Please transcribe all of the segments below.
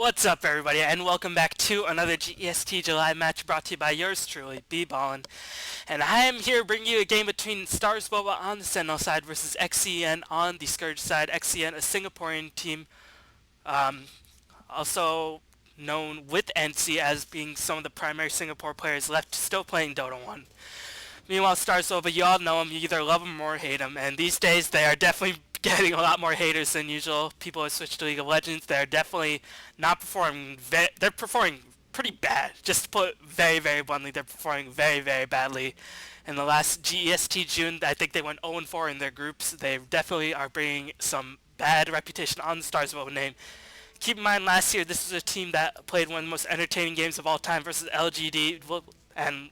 What's up, everybody, and welcome back to another GEST July match brought to you by yours truly, B-Ballin. And I am here bringing you a game between Starsboba on the Sentinel side versus XcN on the Scourge side. XcN, a Singaporean team, um, also known with NC as being some of the primary Singapore players left still playing Dota 1. Meanwhile, Starsboba, you all know him, you either love him or hate him, and these days they are definitely getting a lot more haters than usual. People have switched to League of Legends. They're definitely not performing. They're performing pretty bad. Just to put very, very bluntly, they're performing very, very badly. In the last GEST June, I think they went 0-4 in their groups. They definitely are bringing some bad reputation on the Starsboba name. Keep in mind, last year this was a team that played one of the most entertaining games of all time versus LGD, and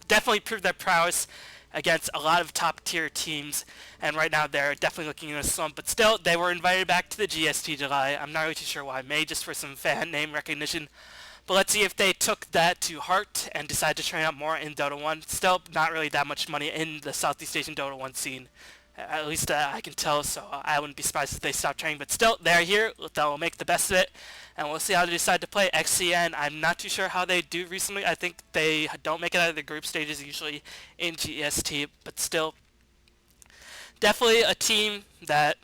definitely proved their prowess against a lot of top tier teams, and right now they're definitely looking in a slump, but still they were invited back to the GST July. I'm not really too sure why, maybe just for some fan name recognition, but let's see if they took that to heart and decide to train up more in Dota 1. Still not really that much money in the Southeast Asian Dota 1 scene, at least I can tell, so I wouldn't be surprised if they stopped training, but still they're here. They'll make the best of it, and we'll see how they decide to play. XcN, I'm not too sure how they do recently. I think they don't make it out of the group stages usually in GST, but still definitely a team that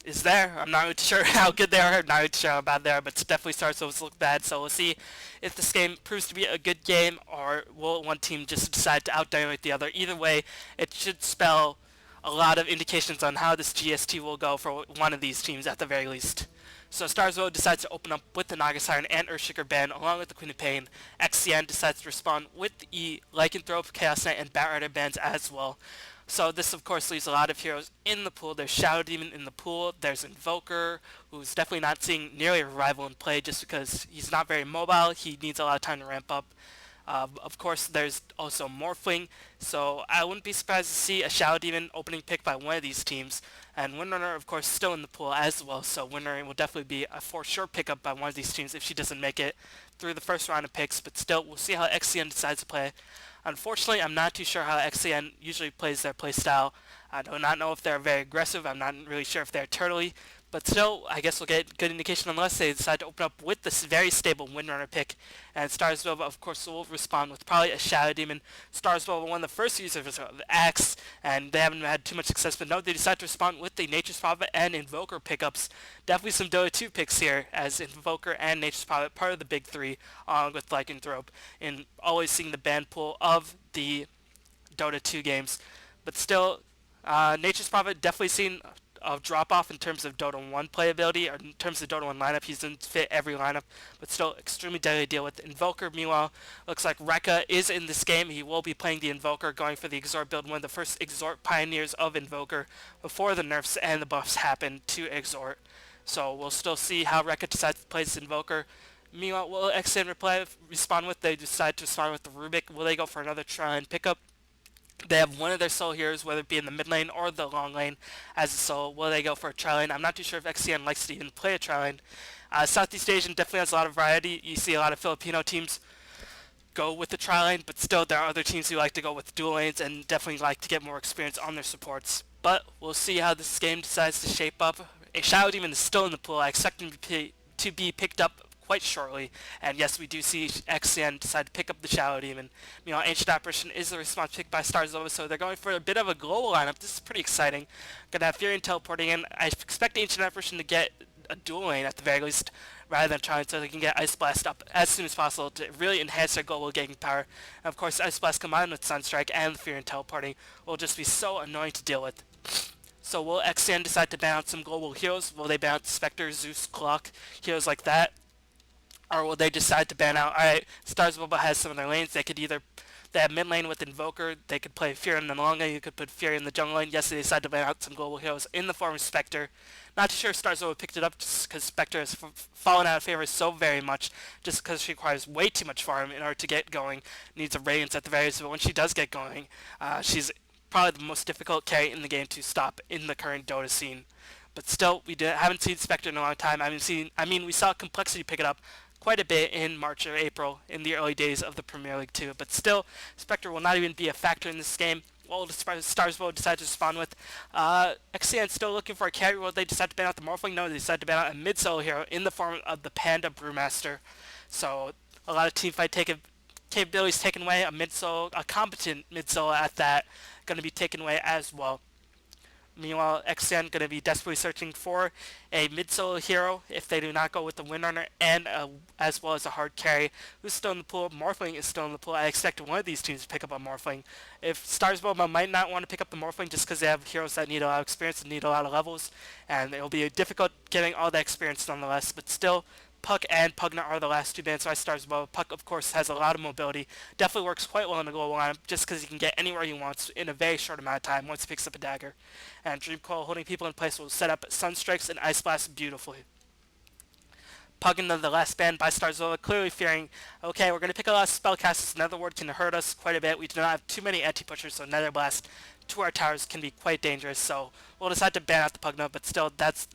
is there. I'm not really sure how good they are, I'm not really sure how bad they are, but it definitely starts to look bad, so we'll see if this game proves to be a good game, or will one team just decide to out-dynamite the other. Either way, it should spell a lot of indications on how this GST will go for one of these teams at the very least. So Starsboba decides to open up with the Naga Siren and Earthshaker band along with the Queen of Pain. XcN decides to respond with the Lycanthrope, Chaos Knight, and Batrider bands as well. So this of course leaves a lot of heroes in the pool. There's Shadow Demon in the pool, there's Invoker, who's definitely not seeing nearly a revival in play just because he's not very mobile, he needs a lot of time to ramp up. Of course, there's also Morphling, so I wouldn't be surprised to see a Shadow Demon opening pick by one of these teams. And Windrunner, of course, still in the pool as well, so Windrunner will definitely be a for sure pickup by one of these teams if she doesn't make it through the first round of picks, but still, we'll see how XcN decides to play. Unfortunately, I'm not too sure how XcN usually plays their playstyle. I do not know if they're very aggressive, I'm not really sure if they're turtley, but still, I guess we'll get good indication unless they decide to open up with this very stable Windrunner pick. And Starsboba, of course, will respond with probably a Shadow Demon. Starsboba, one of the first users of the Axe, and they haven't had too much success, but no, they decide to respond with the Nature's Prophet and Invoker pickups. Definitely some Dota 2 picks here, as Invoker and Nature's Prophet, part of the big three, along with Lycanthrope, in always seeing the ban pool of the Dota 2 games. But still, Nature's Prophet definitely seen a drop-off in terms of Dota 1 playability, or in terms of Dota 1 lineup. He doesn't fit every lineup, but still extremely deadly to deal with. Invoker, meanwhile, looks like Rekka is in this game. He will be playing the Invoker, going for the Exort build, one of the first Exort pioneers of Invoker, before the nerfs and the buffs happened to Exort. So we'll still see how Rekka decides to play this Invoker. Meanwhile, will XcN respond with? They decide to respond with the Rubik. Will they go for another try and pick up? They have one of their solo heroes, whether it be in the mid lane or the long lane, as a solo. Will they go for a tri-lane? I'm not too sure if XcN likes to even play a tri-lane. Southeast Asian definitely has a lot of variety. You see a lot of Filipino teams go with the tri-lane, but still there are other teams who like to go with dual lanes and definitely like to get more experience on their supports. But we'll see how this game decides to shape up. A Shadow Demon is still in the pool. I expect him to be picked up quite shortly, and yes, we do see XcN decide to pick up the Shadow Demon. Meanwhile, Ancient Apparition is the response pick by Starsboba, so they're going for a bit of a global lineup. This is pretty exciting. Gonna have Fury teleporting in. I expect Ancient Apparition to get a dual lane at the very least, rather than trying so they can get Ice Blast up as soon as possible to really enhance their global gating power. And of course, Ice Blast combined with Sunstrike and the Fury teleporting will just be so annoying to deal with. So will XcN decide to ban out some global heroes? Will they ban out Spectre, Zeus, Clock, heroes like that? Or will they decide to ban out, alright, Starsboba has some of their lanes, they have mid lane with Invoker, they could play Fury in the long lane, you could put Fury in the jungle lane. Yes, they decided to ban out some global heroes in the form of Spectre. Not too sure Starsboba picked it up just because Spectre has fallen out of favor so very much, just because she requires way too much farm in order to get going, needs a Radiance at the very least, but when she does get going, she's probably the most difficult carry in the game to stop in the current Dota scene. But still, haven't seen Spectre in a long time. We saw Complexity pick it up quite a bit in March or April in the early days of the Premier League 2, but still, Spectre will not even be a factor in this game. what will Starsboba decide to spawn with? XcN still looking for a carry. Will they decide to ban out the Morphling? No, they decide to ban out a mid-solo hero in the form of the Panda Brewmaster. So a lot of teamfight capabilities taken away. A competent mid-solo at that, going to be taken away as well. Meanwhile, XcN going to be desperately searching for a mid-solo hero if they do not go with the Windrunner, and as well as a hard carry who's still in the pool. Morphling is still in the pool. I expect one of these teams to pick up a Morphling. If Starsboba might not want to pick up the Morphling just because they have heroes that need a lot of experience and need a lot of levels, and it'll be difficult getting all that experience nonetheless, but still, Puck and Pugna are the last two bans by Starsboba. Puck, of course, has a lot of mobility. Definitely works quite well in the global lineup just because he can get anywhere he wants in a very short amount of time once he picks up a dagger. And Dreamcoil holding people in place will set up Sunstrikes and Ice Blast beautifully. Pugna, the last ban by Starsboba, clearly fearing, okay, we're going to pick a lot of spellcasters. Nether Ward can hurt us quite a bit. We do not have too many anti-pushers, so Nether Blast to our towers can be quite dangerous. So we'll decide to ban out the Pugna, but still, that's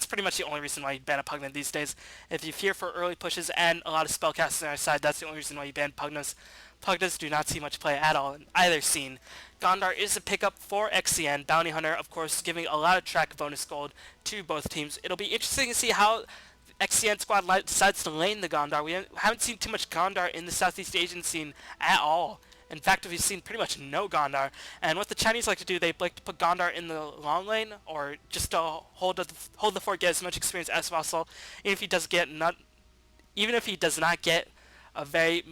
pretty much the only reason why you ban a Pugna these days. If you fear for early pushes and a lot of spellcasters on our side, that's the only reason why you ban Pugnas. Pugnas do not see much play at all in either scene. Gondar is a pickup for XcN. Bounty Hunter, of course, giving a lot of track bonus gold to both teams. It'll be interesting to see how XcN squad decides to lane the Gondar. We haven't seen too much Gondar in the Southeast Asian scene at all. In fact, we've seen pretty much no Gondar. And what the Chinese like to do, they like to put Gondar in the long lane, or just to hold the fort, get as much experience as possible. Even if he does not get a very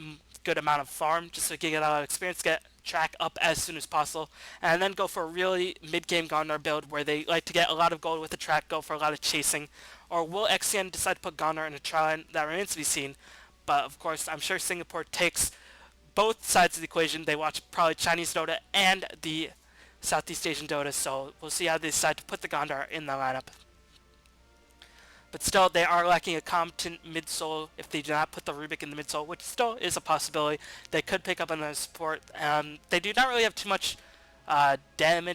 good amount of farm, just to get a lot of experience, get track up as soon as possible, and then go for a really mid-game Gondar build where they like to get a lot of gold with the track, go for a lot of chasing. Or will XcN decide to put Gondar in a trial? That remains to be seen. But of course, I'm sure Singapore takes both sides of the equation. They watch probably Chinese Dota and the Southeast Asian Dota, so we'll see how they decide to put the Gondar in the lineup. But still, they are lacking a competent mid-solo if they do not put the Rubik in the mid-solo, which still is a possibility. They could pick up another support. They do not really have too much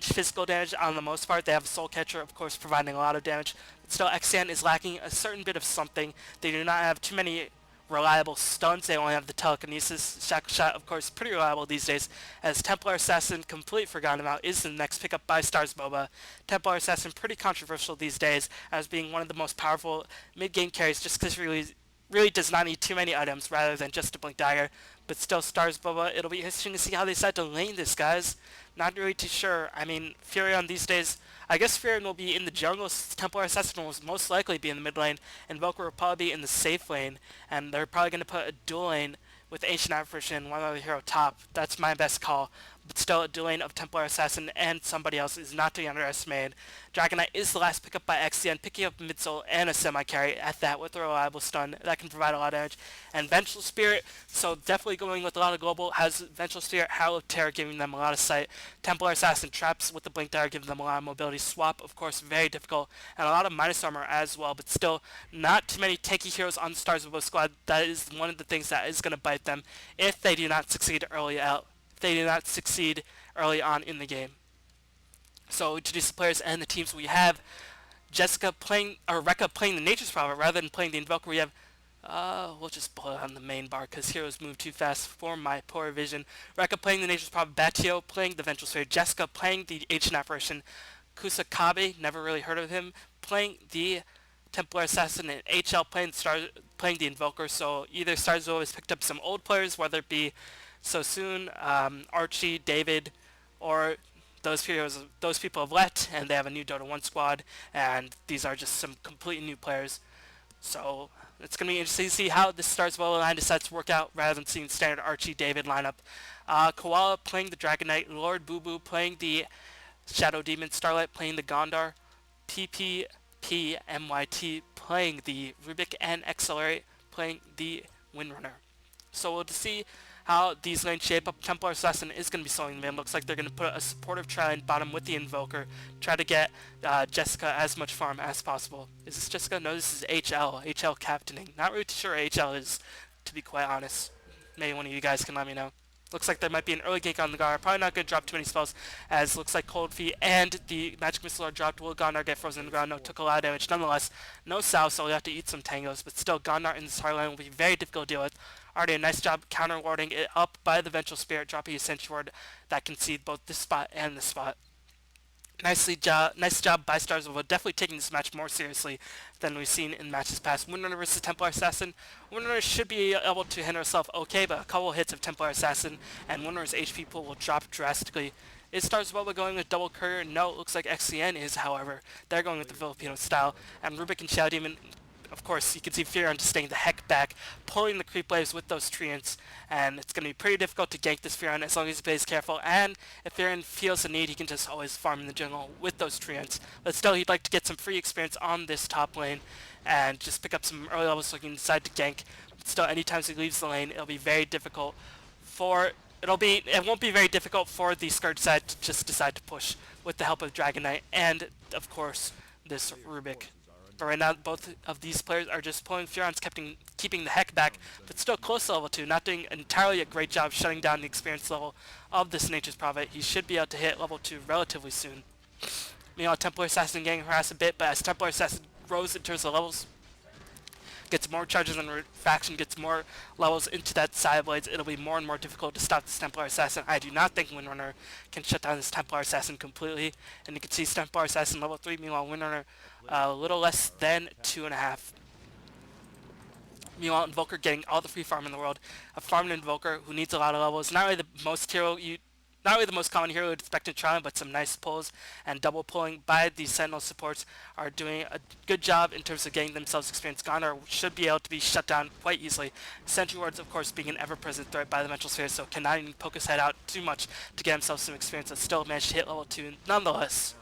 physical damage on the most part. They have a Soul Catcher, of course, providing a lot of damage. But still, XcN is lacking a certain bit of something. They do not have too many reliable stuns. They only have the telekinesis. Shackle Shot, of course, pretty reliable these days, as Templar Assassin, completely forgotten about, is the next pickup by Starsboba. Templar Assassin, pretty controversial these days as being one of the most powerful mid-game carries just because really does not need too many items rather than just a Blink Dagger. But still, Starsboba, it'll be interesting to see how they decide to lane this, guys. Not really too sure. I mean, Furion these days, I guess Furion will be in the jungle, Templar Assassin will most likely be in the mid lane, and Invoker will probably be in the safe lane, and they're probably going to put a dual lane with Ancient Apparition and one other hero top. That's my best call. But still, a dual lane of Templar Assassin and somebody else is not to be underestimated. Dragon Knight is the last pickup by XcN, picking up mid-soul and a semi-carry at that with a reliable stun that can provide a lot of damage. And Vengeful Spirit, so definitely going with a lot of global, has Vengeful Spirit, Howl of Terror giving them a lot of sight. Templar Assassin traps with the Blink Dagger giving them a lot of mobility. Swap, of course, very difficult, and a lot of minus armor as well, but still not too many tanky heroes on the Starsboba squad. That is one of the things that is going to bite them if they do not succeed early out. They do not succeed early on in the game. So to introduce the players and the teams, we have Jessica playing, or Rekka playing the Nature's Prophet rather than playing the Invoker. We have, we'll just pull it on the main bar because heroes move too fast for my poor vision. Rekka playing the Nature's Prophet, Batio playing the Vengeful Spirit, Jessica playing the Ancient Apparition, Kusakabe, never really heard of him, playing the Templar Assassin, and HL playing the Invoker. So either Starsboba has picked up some old players, whether it be Sosun, Archie, David, or those people have left and they have a new Dota 1 squad, and these are just some completely new players. So it's going to be interesting to see how this Starsboba line decides to work out rather than seeing standard Archie, David lineup. Koala playing the Dragon Knight, Lord Boo Boo playing the Shadow Demon, Starlight playing the Gondar, PPPMYT playing the Rubik, and Accelerate playing the Windrunner. So we'll see how these lanes shape up. Templar Assassin is going to be soloing them. Looks like they're going to put a supportive tri-lane bottom with the Invoker. Try to get Jessica as much farm as possible. Is this Jessica? No, this is HL. HL captaining. Not really too sure HL is, to be quite honest. Maybe one of you guys can let me know. Looks like there might be an early gank on the Gondar. Probably not going to drop too many spells, as looks like Cold Feet and the Magic Missile are dropped. Will Gondar get frozen in the ground? No, took a lot of damage. Nonetheless, no Sao, so we have to eat some tangos, but still, Gondar in this hard lane will be very difficult to deal with. Already a nice job counter-warding it up by the Vengeful Spirit, dropping a Sentry Ward that can see both this spot and this spot. Nice job by Starsboba, definitely taking this match more seriously than we've seen in matches past. Windrunner versus Templar Assassin. Windrunner should be able to handle herself okay, but a couple hits of Templar Assassin and Windrunner's HP pool will drop drastically. Is Starsboba going with double courier? No, it looks like XcN is, however. They're going with the Filipino style, and Rubik and Shadow Demon, of course, you can see Furion just staying the heck back, pulling the creep waves with those treants, and it's going to be pretty difficult to gank this Furion as long as he plays careful, and if Furion feels the need, he can just always farm in the jungle with those treants. But still, he'd like to get some free experience on this top lane, and just pick up some early levels so he can decide to gank. But still, anytime he leaves the lane, it'll be very difficult for... It won't be very difficult for the Scourge side to just decide to push with the help of Dragon Knight, and, of course, this Rubik. But right now, both of these players are just pulling Furion's keeping the heck back, but still close to level 2, not doing entirely a great job shutting down the experience level of this Nature's Prophet. He should be able to hit level 2 relatively soon. Meanwhile, Templar Assassin getting harassed a bit, but as Templar Assassin grows in terms of levels, gets more charges and faction, gets more levels into that side blades, it'll be more and more difficult to stop this Templar Assassin. I do not think Windrunner can shut down this Templar Assassin completely, and you can see Templar Assassin level 3, meanwhile Windrunner a little less than 2.5. Meanwhile, Invoker getting all the free farm in the world. A farmed Invoker who needs a lot of levels. Not really the most common hero you'd expect to try, but some nice pulls and double pulling by these Sentinel supports are doing a good job in terms of getting themselves experience. Gondar should be able to be shut down quite easily. Sentry Wards, of course, being an ever-present threat by the Mental Sphere, so cannot even poke his head out too much to get himself some experience, but still managed to hit level 2 nonetheless.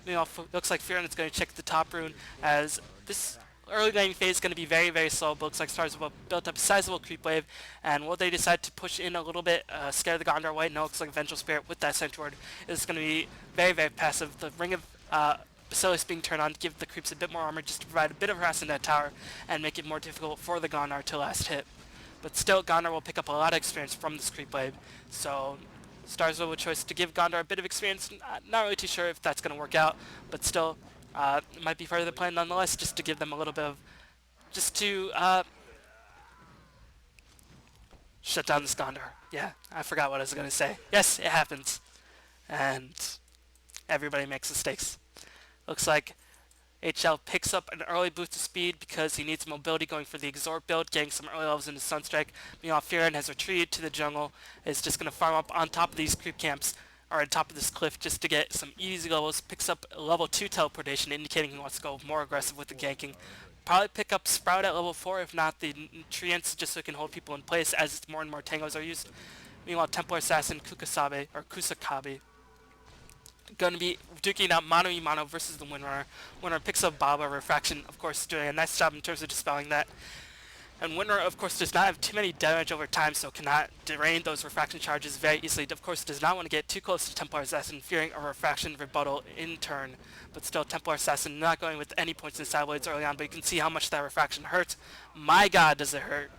Meanwhile, looks like Furion is going to check the top rune, as this early game phase is going to be very, very slow, but looks like Starsboba built up a sizable creep wave, and will they decide to push in a little bit, scare the Gondar away? No, looks like Vengeful Spirit with that Sentry Ward is going to be very, very passive. The Ring of Basilisk being turned on to give the creeps a bit more armor just to provide a bit of harass in that tower and make it more difficult for the Gondar to last hit. But still, Gondar will pick up a lot of experience from this creep wave, so Starsboba choice to give Gondar a bit of experience. Not really too sure if that's going to work out, but still, it might be part of the plan nonetheless, just to give them a little bit of, just to shut down this Gondar. Yeah, I forgot what I was going to say. Yes, it happens, and everybody makes mistakes. Looks like HL picks up an early boost of speed because he needs mobility going for the Exhort build, getting some early levels into Sunstrike. Meanwhile, Furion has retreated to the jungle, is just going to farm up on top of these creep camps, or on top of this cliff, just to get some easy levels. Picks up level 2 teleportation, indicating he wants to go more aggressive with the ganking. Probably pick up Sprout at level 4, if not the Treants, just so it can hold people in place as more and more tangos are used. Meanwhile, Templar Assassin Kusakabe going to be duking out mano a mano versus the Windrunner. Windrunner picks up Baba Refraction, of course, doing a nice job in terms of dispelling that. And Windrunner, of course, does not have too many damage over time, so cannot drain those refraction charges very easily. Of course, does not want to get too close to Templar Assassin, fearing a refraction rebuttal in turn. But still, Templar Assassin not going with any points in side blades early on, but you can see how much that refraction hurts. My god, does it hurt.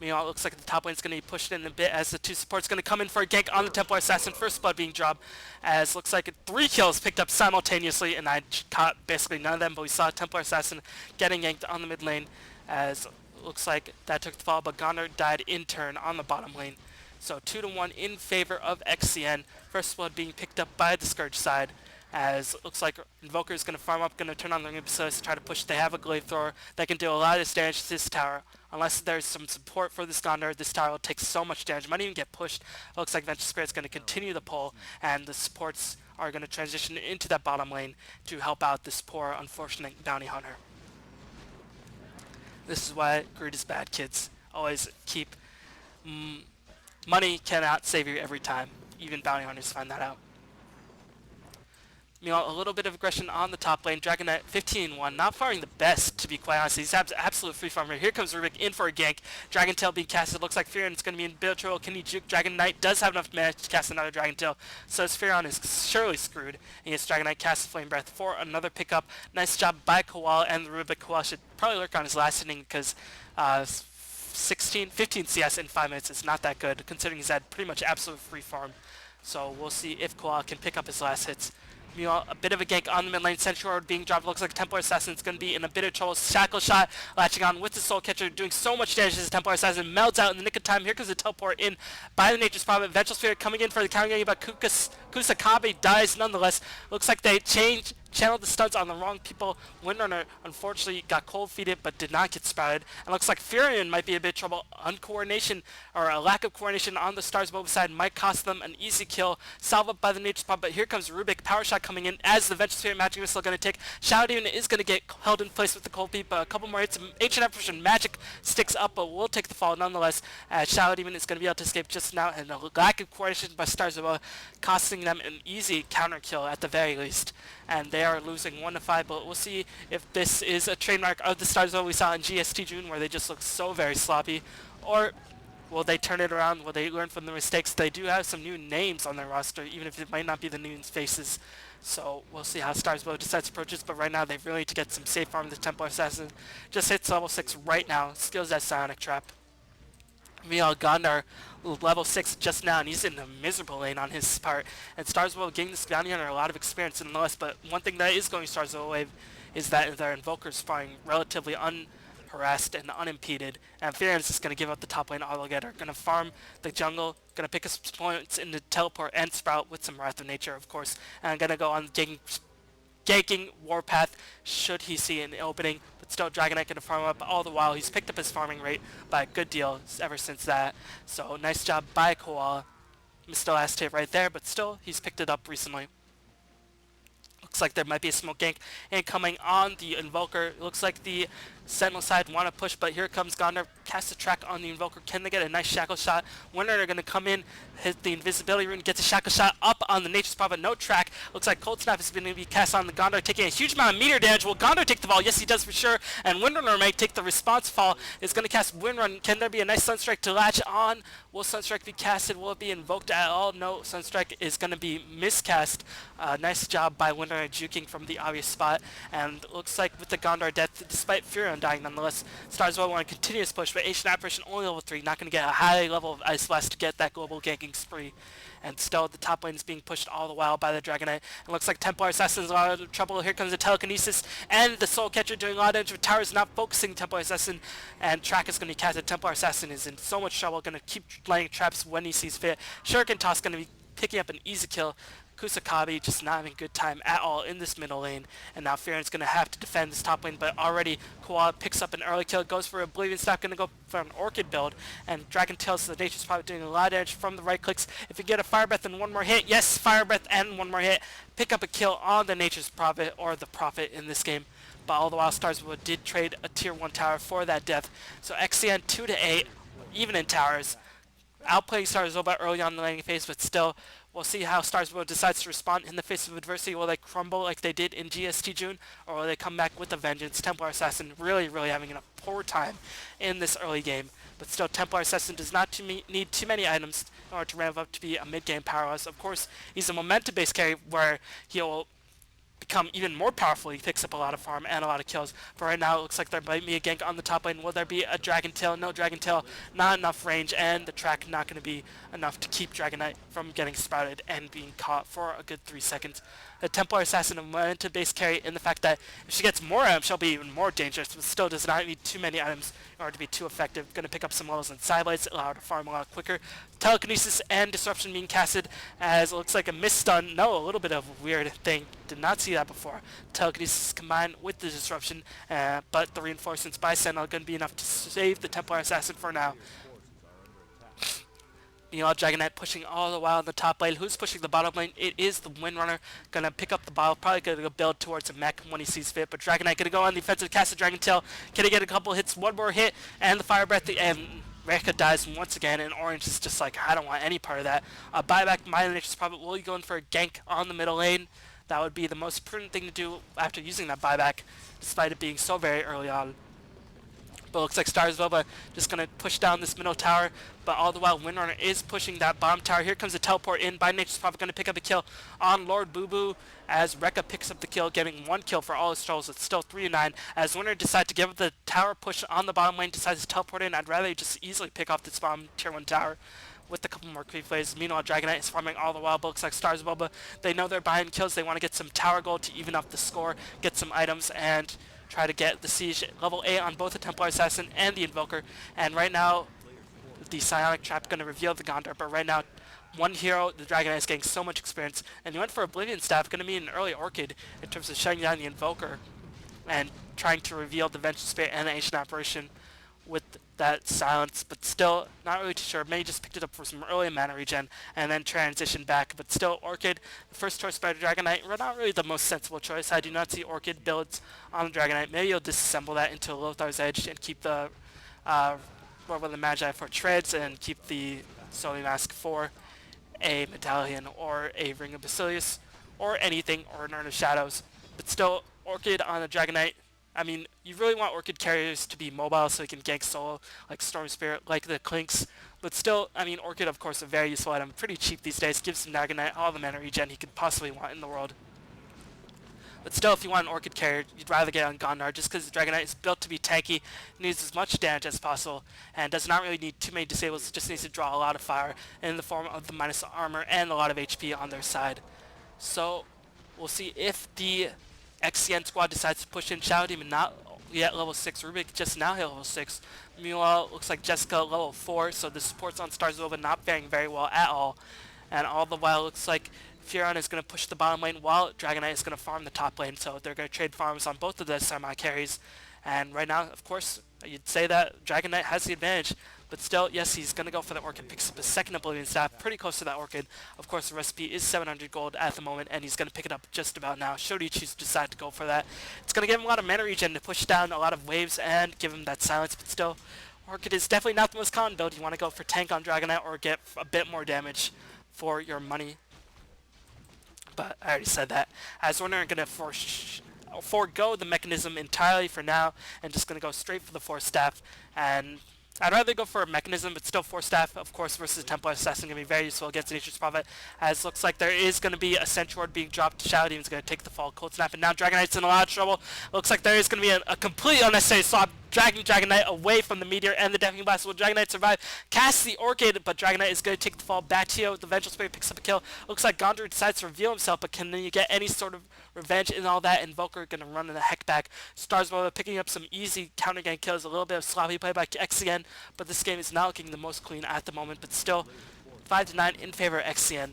Meanwhile, it looks like the top lane is going to be pushed in a bit as the two supports going to come in for a gank on the Templar Assassin. First blood being dropped, as looks like 3 kills picked up simultaneously, and I caught basically none of them, but we saw Templar Assassin getting yanked on the mid lane, as looks like that took the fall, but Gondar died in turn on the bottom lane. So 2-1 in favor of XcN. First blood being picked up by the Scourge side, as it looks like Invoker is going to farm up, going to turn on the Ring of Basilisk to try to push. They have a Glaive Thrower that can do a lot of this damage to this tower. Unless there's some support for this Gondar, this tower will take so much damage, might even get pushed. It looks like Vengeful Spirit is going to continue the pull, and the supports are going to transition into that bottom lane to help out this poor, unfortunate bounty hunter. This is why greed is bad, kids. Always keep... money cannot save you every time. Even bounty hunters find that out. Meanwhile, a little bit of aggression on the top lane. Dragon Knight 15-1, not firing the best, to be quite honest. He's absolute free farmer. Here comes Rubik in for a gank. Dragon Tail being casted. Looks like Furion is going to be in bit of trouble. Can he juke? Dragon Knight does have enough mana to cast another Dragon Tail, so his Furion is surely screwed. And yes, Dragon Knight casts Flame Breath for another pickup. Nice job by Kowal and the Rubik. Kowal should probably lurk on his last inning because 15 CS in 5 minutes is not that good, considering he's had pretty much absolute free farm. So we'll see if Koala can pick up his last hits. Meanwhile, a bit of a gank on the mid lane. Sentry Ward being dropped. Looks like Templar Assassin's going to be in a bit of trouble. Shackle Shot latching on with the Soul Catcher, doing so much damage as Templar Assassin melts out in the nick of time. Here comes the teleport in by the Nature's Prophet. Vengeful Spirit coming in for the counter, but Kusakabe dies nonetheless. Looks like they channeled the stuns on the wrong people. Windrunner unfortunately got cold feeded but did not get sprouted. And looks like Furion might be a bit of trouble. Uncoordination, or a lack of coordination on the Starsboba side might cost them an easy kill. Salve up by the Nature's Prophet, but here comes Rubik. Power Shot coming in as the Vengeful Spirit Magic Missile going to take. Shadow Demon is going to get held in place with the cold beat, but a couple more hits. Ancient Apparition Magic sticks up, but will take the fall nonetheless, as Shadow Demon is going to be able to escape just now, and a lack of coordination by Starsboba costing them an easy counter kill at the very least. And they are losing 1-5, but we'll see if this is a trademark of the Starsboba we saw in GST June, where they just look so very sloppy, or will they turn it around? Will they learn from the mistakes? They do have some new names on their roster, even if it might not be the new faces. So we'll see how Starsboba decides to approach this, but right now they really need to get some safe farm. The Templar Assassin just hits level 6 right now, skills that Psionic Trap. Meanwhile, Gondar level 6 just now, and he's in a miserable lane on his part. And Starsboba getting this bounty hunter a lot of experience nonetheless, but one thing that is going Starsboba away is that their Invoker's firing relatively unharassed and unimpeded. And Furion's just going to give up the top lane altogether. Going to farm the jungle, going to pick up some points in the teleport and Sprout with some Wrath of Nature, of course. And going to go on ganking Warpath should he see an opening, but still Dragonite going to farm up all the while. He's picked up his farming rate by a good deal ever since that, so nice job by Koala. Missed the last hit right there, but still he's picked it up recently. Looks like there might be a smoke gank incoming on the Invoker. Looks like the Sentinel side want to push, but here comes Gondar. Cast a track on the Invoker. Can they get a nice Shackle Shot? Winner are going to come in, hit the Invisibility Rune, get the Shackle Shot up on the Nature's Prophet. No track. Looks like Cold Snap is going to be cast on the Gondar, taking a huge amount of meter damage. Will Gondar take the fall? Yes, he does for sure. And Windrunner might take the response fall. Is going to cast Windrun. Can there be a nice Sunstrike to latch on? Will Sunstrike be casted? Will it be invoked at all? No, Sunstrike is going to be miscast. Nice job by Windrunner juking from the obvious spot. And looks like with the Gondar death, despite Furion dying nonetheless, Starsboba want to continue this push, but Ancient Apparition only level 3, not going to get a high level of Ice Blast to get that global ganking spree. And still the top lane is being pushed all the while by the Dragonite. It looks like Templar Assassin's a lot of trouble. Here comes the Telekinesis and the Soul Catcher doing a lot of damage, but Tower's not focusing Templar Assassin, and Track is going to be casted. Templar Assassin is in so much trouble, going to keep laying traps when he sees fit. Shuriken Toss going to be picking up an easy kill. Kusakabe just not having a good time at all in this middle lane, and now Furion's going to have to defend this top lane, but already Koala picks up an early kill, goes for Oblivion Staff, going to go for an Orchid build, and Dragon Tails, the Nature's Prophet, doing a lot of damage from the right clicks. If you get a Fire Breath and one more hit, yes, Fire Breath and one more hit, pick up a kill on the Nature's Prophet, or the Prophet in this game. But all the while, Starsboba did trade a tier 1 tower for that death. So XcN 2-8, even in towers, outplaying Starsboba early on in the laning phase, but still, we'll see how Starsboba decides to respond in the face of adversity. Will they crumble like they did in GST June, or will they come back with a vengeance? Templar Assassin really having a poor time in this early game, but still Templar Assassin does not need too many items in order to ramp up to be a mid-game powerhouse. Of course, he's a momentum-based carry where he'll become even more powerful. He picks up a lot of farm and a lot of kills. But right now, it looks like there might be a gank on the top lane. Will there be a Dragon Tail? No Dragon Tail, not enough range, and the track not going to be enough to keep Dragonite from getting sprouted and being caught for a good 3 seconds. The Templar Assassin, a momentum-based carry in the fact that if she gets more items, she'll be even more dangerous, but still does not need too many items in order to be too effective. Going to pick up some levels in Sideblades, allow her to farm a lot quicker. Telekinesis and Disruption being casted as it looks like a misstun. No, a little bit of a weird thing. Did not see that before. Telekinesis combined with the Disruption, but the reinforcements by Sentinel are going to be enough to save the Templar Assassin for now. Meanwhile, Dragonite pushing all the while in the top lane. Who's pushing the bottom lane? It is the Windrunner. Gonna pick up the bottle. Probably gonna go build towards a mech when he sees fit. But Dragonite gonna go on the offensive, cast a Dragon Tail. Can he get a couple hits? One more hit, and the Fire Breath, and Rekka dies once again. And Orange is just like, I don't want any part of that. Buyback, my Nature's Prophet will be going for a gank on the middle lane. That would be the most prudent thing to do after using that buyback, despite it being so very early on. But it looks like Starsboba just going to push down this middle tower. But all the while, Windrunner is pushing that bottom tower. Here comes the teleport in. By Nature's probably going to pick up a kill on Lord Boo Boo as Rekka picks up the kill, getting 1 kill for all his trolls. It's still 3-9. As Windrunner decides to give up the tower push on the bottom lane, decides to teleport in. I'd rather just easily pick off this bottom tier 1 tower with a couple more creep plays. Meanwhile, Dragonite is farming all the while, but looks like Starsboba, they know they're behind kills. They want to get some tower gold to even up the score, get some items, and try to get the siege level 8 on both the Templar Assassin and the Invoker. And right now, the Psionic Trap going to reveal the Gondor, but right now, one hero, the Dragonite, is getting so much experience, and he went for Oblivion Staff, going to be an early Orchid in terms of shutting down the Invoker and trying to reveal the Vengeful Spirit and the Ancient Apparition with that silence, but still not really too sure. May just picked it up for some early mana regen and then transitioned back, but still Orchid, the first choice by the Dragonite, not really the most sensible choice. I do not see Orchid builds on the Dragonite. Maybe you'll disassemble that into Lothar's Edge and keep the Lord of the Magi for treads and keep the Soul Mask for a Medallion or a Ring of Basilius or anything, or an Urn of Shadows. But still, Orchid on the Dragonite, I mean, you really want Orchid carriers to be mobile so you can gank solo, like Storm Spirit, like the Clinks. But still, I mean, Orchid, of course, a very useful item. Pretty cheap these days. Gives Dragonite all the mana regen he could possibly want in the world. But still, if you want an Orchid carrier, you'd rather get on Gondar, just because Dragonite is built to be tanky, needs as much damage as possible, and does not really need too many disables, just needs to draw a lot of fire in the form of the minus armor and a lot of HP on their side. So, we'll see if the XcN squad decides to push in Shadow Demon, not yet level 6. Rubik just now hit level 6. Meanwhile, looks like Jessica level 4, so the supports on Starsboba not faring very well at all. And all the while, looks like Furon is going to push the bottom lane while Dragonite is going to farm the top lane, so they're going to trade farms on both of the semi carries. And right now, of course, you'd say that Dragonite has the advantage, but still, yes, he's going to go for the Orchid, picks up his second Oblivion Staff, pretty close to that Orchid. Of course, the recipe is 700 gold at the moment, and he's going to pick it up just about now. Should he choose to decide to go for that, it's going to give him a lot of mana regen to push down a lot of waves and give him that silence, but still, Orchid is definitely not the most common build. You want to go for tank on Dragonite or get a bit more damage for your money. But I already said that. As we're not going to forego the mechanism entirely for now, and just going to go straight for the Force Staff. And I'd rather go for a mechanism, but still Force Staff, of course, versus Templar Assassin going to be very useful against Nature's Prophet, as looks like there is going to be a Sentry Ward being dropped. Shadow Demon's going to take the fall, Cold Snap, and now Dragonite's in a lot of trouble. Looks like there is going to be a completely unnecessary swap, dragging Dragonite away from the Meteor and the Deafening Blast. Will Dragonite survive? Casts the Orchid, but Dragonite is going to take the fall. Batio, the Vengeful Spirit, picks up a kill. Looks like Gondor decides to reveal himself, but can you get any sort of revenge in all that? Invoker going to run in the heck back. Starsboba picking up some easy counter gank kills, a little bit of sloppy play by XcN, but this game is not looking the most clean at the moment, but still 5-9 in favor of XcN.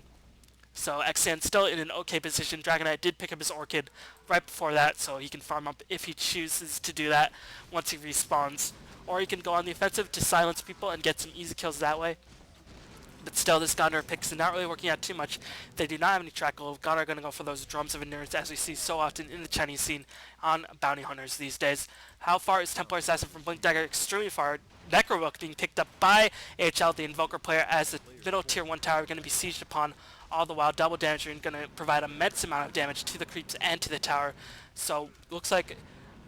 So XcN still in an okay position. Dragonite did pick up his Orchid right before that, so he can farm up if he chooses to do that once he respawns. Or he can go on the offensive to silence people and get some easy kills that way. But still, this Gondor picks is not really working out too much. They do not have any track gold. Gondor are going to go for those drums of endurance, as we see so often in the Chinese scene on bounty hunters these days. How far is Templar Assassin from Blink Dagger? Extremely far. Necrobook being picked up by HL, the Invoker player, as the middle tier 1 tower going to be sieged upon. All the while, double damage and going to provide immense amount of damage to the creeps and to the tower. So, looks like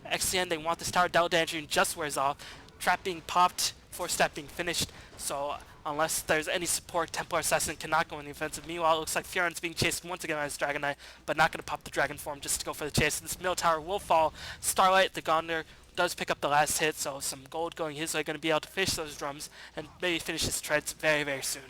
XcN, they want this tower double damage and just wears off. Trap being popped, Force Staff being finished. So, unless there's any support, Templar Assassin cannot go in the offensive. Meanwhile, it looks like Fioran's being chased once again by his Dragonite, but not going to pop the Dragon form just to go for the chase. This middle tower will fall. Starlight, the Gondor, does pick up the last hit, so some gold going his way, going to be able to finish those drums and maybe finish his treads very, very soon.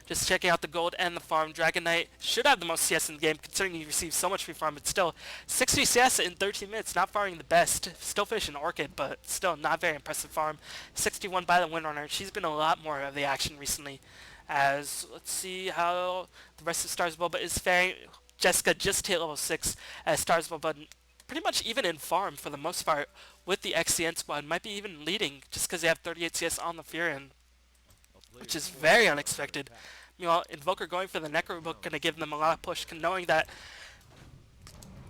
Just checking out the gold and the farm. Dragonite should have the most CS in the game, considering he received so much free farm, but still 60 CS in 13 minutes, not farming the best. Still finishing Orchid, but still not very impressive farm. 61 by the Windrunner. She's been a lot more of the action recently. As, let's see how the rest of Starsboba is faring. Jessica just hit level 6, as Starsboba pretty much even in farm for the most part with the XcN squad, might be even leading just because they have 38 CS on the Furon, which is very unexpected. Meanwhile, Invoker going for the Necrobook, going to give them a lot of push, knowing that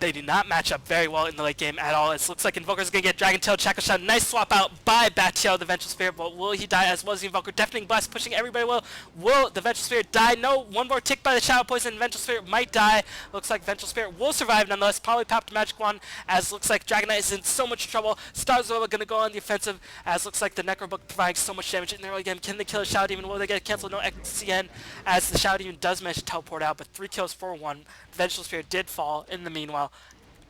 they do not match up very well in the late game at all. It looks like Invoker's going to get Dragon Tail, Shackle Shot. Nice swap out by Batiel, the Vengeful Spirit, but will he die as well as the Invoker? Deafening Blast pushing everybody well. Will the Vengeful Spirit die? No, one more tick by the Shadow Poison. Vengeful Spirit might die. Looks like Vengeful Spirit will survive nonetheless. Probably popped Magic Wand, as looks like Dragonite is in so much trouble. Starsboba going to go on the offensive, as looks like the Necrobook providing so much damage in the early game. Can they kill a Shadow Demon? Will they get canceled? No XcN, as the Shadow Demon does manage to teleport out, but 3 kills for 1. Vengeful Spirit did fall in the meanwhile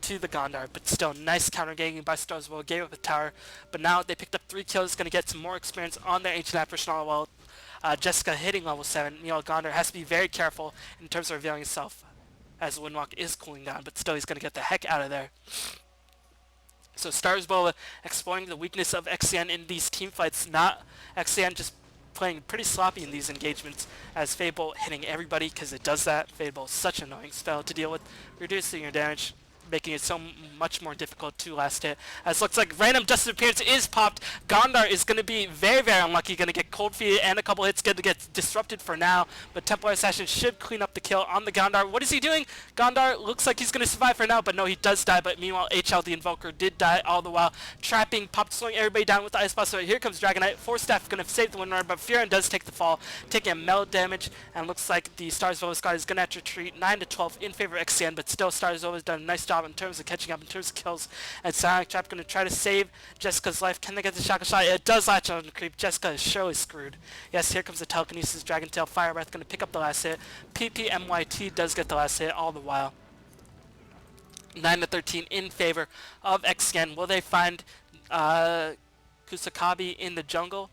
to the Gondar, but still nice counter ganging by Starsboba, gave up the tower, but now they picked up 3 kills, going to get some more experience on their Ancient Apparition all well. Jessica hitting level 7, Gondar has to be very careful in terms of revealing himself, as Windwalk is cooling down, but still he's going to get the heck out of there. So Starsboba exploring the weakness of XcN in these team fights, not XcN just playing pretty sloppy in these engagements, as Fable hitting everybody because it does that. Fable is such an annoying spell to deal with, reducing your damage, making it so much more difficult to last hit. As looks like random Dust Appearance is popped. Gondar is going to be very, very unlucky, going to get cold feet and a couple hits, going to get disrupted for now, but Templar Assassin should clean up the kill on the Gondar. What is he doing? Gondar looks like he's going to survive for now, but no, he does die, but meanwhile HL the Invoker did die all the while. Trapping, popped, slowing everybody down with the Ice Blast, so here comes Dragonite. Force Staff going to save the Windrunner, but Furon does take the fall, taking a meld damage, and looks like the Starsboba squad is going to have to retreat 9-12 in favor of XcN, but still Starsboba has done a nice job in terms of catching up, in terms of kills, and Sonic Trap going to try to save Jessica's life. Can they get the Shackle Shot? It does latch on the creep. Jessica is surely screwed. Yes, here comes the Telekinesis, Dragon Tail, Fire Breath going to pick up the last hit. PPMYT does get the last hit all the while. 9-13 in favor of XcN. Will they find Kusakabe in the jungle?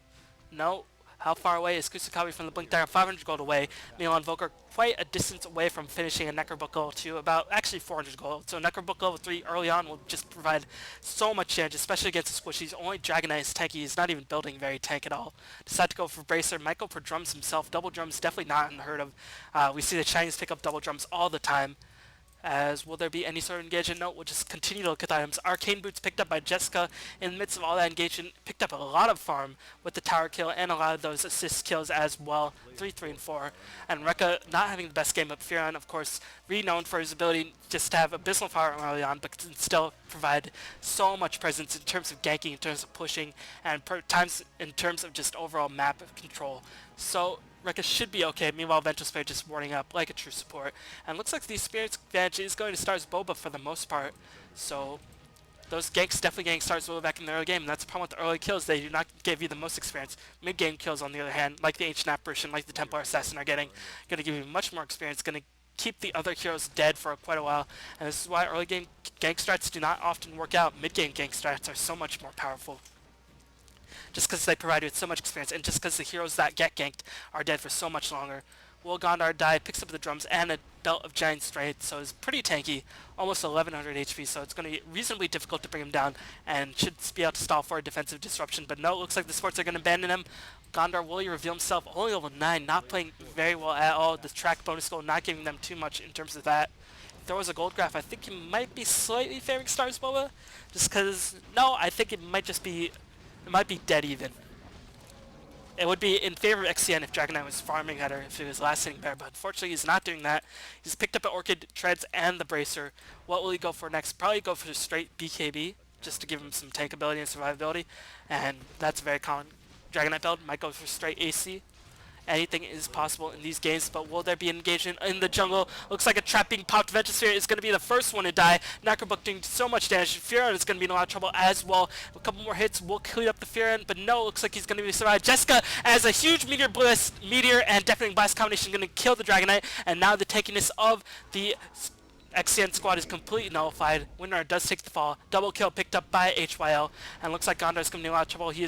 No. How far away is Kusakabe from the Blink Dagger? 500 gold away. Meanwhile, Invoker quite a distance away from finishing a Necrobook level 2, about actually 400 gold. So Necrobook level 3 early on will just provide so much damage, especially against the squishies. Only Dragonite is tanky. He's not even building very tank at all. Decide to go for Bracer. Might go for Drums himself. Double Drums definitely not unheard of. We see the Chinese pick up Double Drums all the time. As will there be any sort of engagement? No, we'll just continue to look at the items. Arcane Boots picked up by Jessica in the midst of all that engagement. Picked up a lot of farm with the tower kill and a lot of those assist kills as well. 3, 3, and 4. And Rekka not having the best game, but Furon, of course, renowned for his ability just to have abysmal power early on, but can still provide so much presence in terms of ganking, in terms of pushing, and times in terms of just overall map control. So Rekka should be okay. Meanwhile, Vengeful Spirit just warding up like a true support. And looks like the Spirit's advantage is going to Starsboba for the most part. So those ganks definitely getting Starsboba back in the early game. And that's the problem with the early kills. They do not give you the most experience. Mid-game kills, on the other hand, like the Ancient Apparition, like the Templar Assassin are getting, going to give you much more experience, going to keep the other heroes dead for quite a while. And this is why early game gank strats do not often work out. Mid-game gank strats are so much more powerful, just because they provide you with so much experience, and just because the heroes that get ganked are dead for so much longer. Will Gondar die, picks up the drums and a belt of giant strength, so it's pretty tanky, almost 1100 HP, so it's going to be reasonably difficult to bring him down, and should be able to stall for a defensive disruption. But no, it looks like the sports are going to abandon him. Gondar will reveal himself, only level 9, not playing very well at all. The track bonus goal not giving them too much in terms of that. If there was a gold graph, I think he might be slightly favoring Starsboba, just because, no, I think it might just be, it might be dead even. It would be in favor of XcN if Dragonite was farming better, if he was last hitting better, but unfortunately he's not doing that. He's picked up an Orchid, Treads, and the Bracer. What will he go for next? Probably go for straight BKB, just to give him some tank ability and survivability, and that's very common. Dragonite build might go for straight AC. Anything is possible in these games, but will there be an engagement in the jungle? Looks like a trap being popped. Vengeful Spirit is going to be the first one to die. Necrobook doing so much damage. Furon is going to be in a lot of trouble as well. A couple more hits will clean up the Furon, but no, looks like he's going to be survived. Jessica as a huge meteor and deafening blast combination going to kill the Dragonite, and now the tankiness of the XcN squad is completely nullified. Windrunner does take the fall. Double kill picked up by HYL, and looks like Gondar is going to be in a lot of trouble. He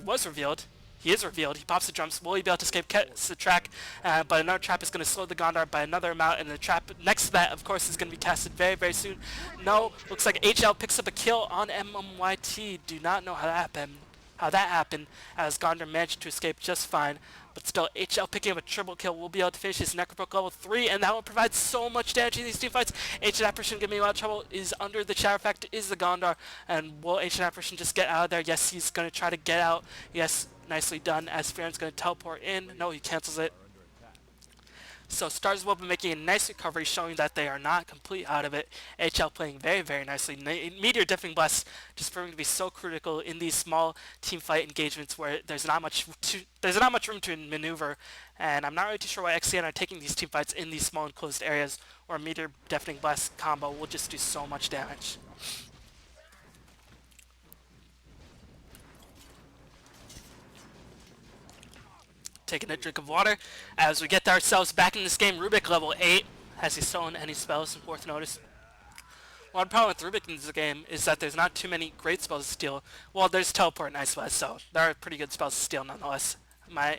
was revealed. He is revealed. He pops the drums. Will he be able to escape the track? But another trap is going to slow the Gondar by another amount, and the trap next to that, of course, is going to be casted very, very soon. No, looks like HL picks up a kill on MMYT. Do not know how that happened, as Gondar managed to escape just fine. But still, HL picking up a triple kill will be able to finish his Necrobook level 3, and that will provide so much damage in these team fights. Ancient Apparition gonna be in a lot of trouble. Is under the Shadow Factor, is the Gondar, and will Ancient Apparition just get out of there? Yes, he's gonna try to get out. Yes, nicely done, as Furon's gonna teleport in. No, he cancels it. So Starsboba making a nice recovery, showing that they are not completely out of it. HL playing very, very nicely. Meteor Dipping Blast just proving to be so critical in these small team fight engagements where there's not much room to maneuver. And I'm not really too sure why XcN are taking these team fights in these small enclosed areas where Meteor Deafening Blast combo will just do so much damage. Taking a drink of water as we get ourselves back in this game. Rubik level 8. Has he stolen any spells? Worth notice. One problem with Rubik in this game is that there's not too many great spells to steal. Well, there's Teleport and Ice Blast, so there are pretty good spells to steal nonetheless. My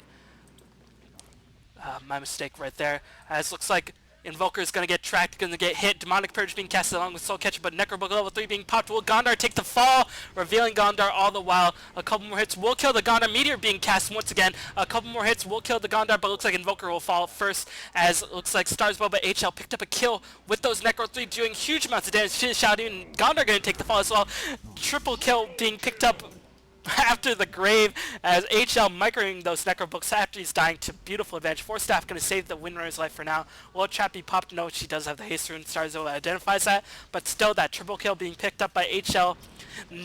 mistake right there. As looks like Invoker is going to get tracked, going to get hit. Demonic Purge being casted along with Soul Catcher, but Necrobook level 3 being popped. Will Gondar take the fall? Revealing Gondar all the while. A couple more hits will kill the Gondar. Meteor being cast once again. A couple more hits will kill the Gondar, but looks like Invoker will fall first, as it looks like Starsboba HL picked up a kill with those Necro 3 doing huge amounts of damage. Shouting, and Gondar going to take the fall as well. Triple kill being picked up after the grave, as HL microing those Necrobooks after he's dying to beautiful advantage. Force Staff going to save the Windrunner's life for now. Will Trap be popped? No, she does have the haste rune. Starsboba identifies that, but still that triple kill being picked up by HL.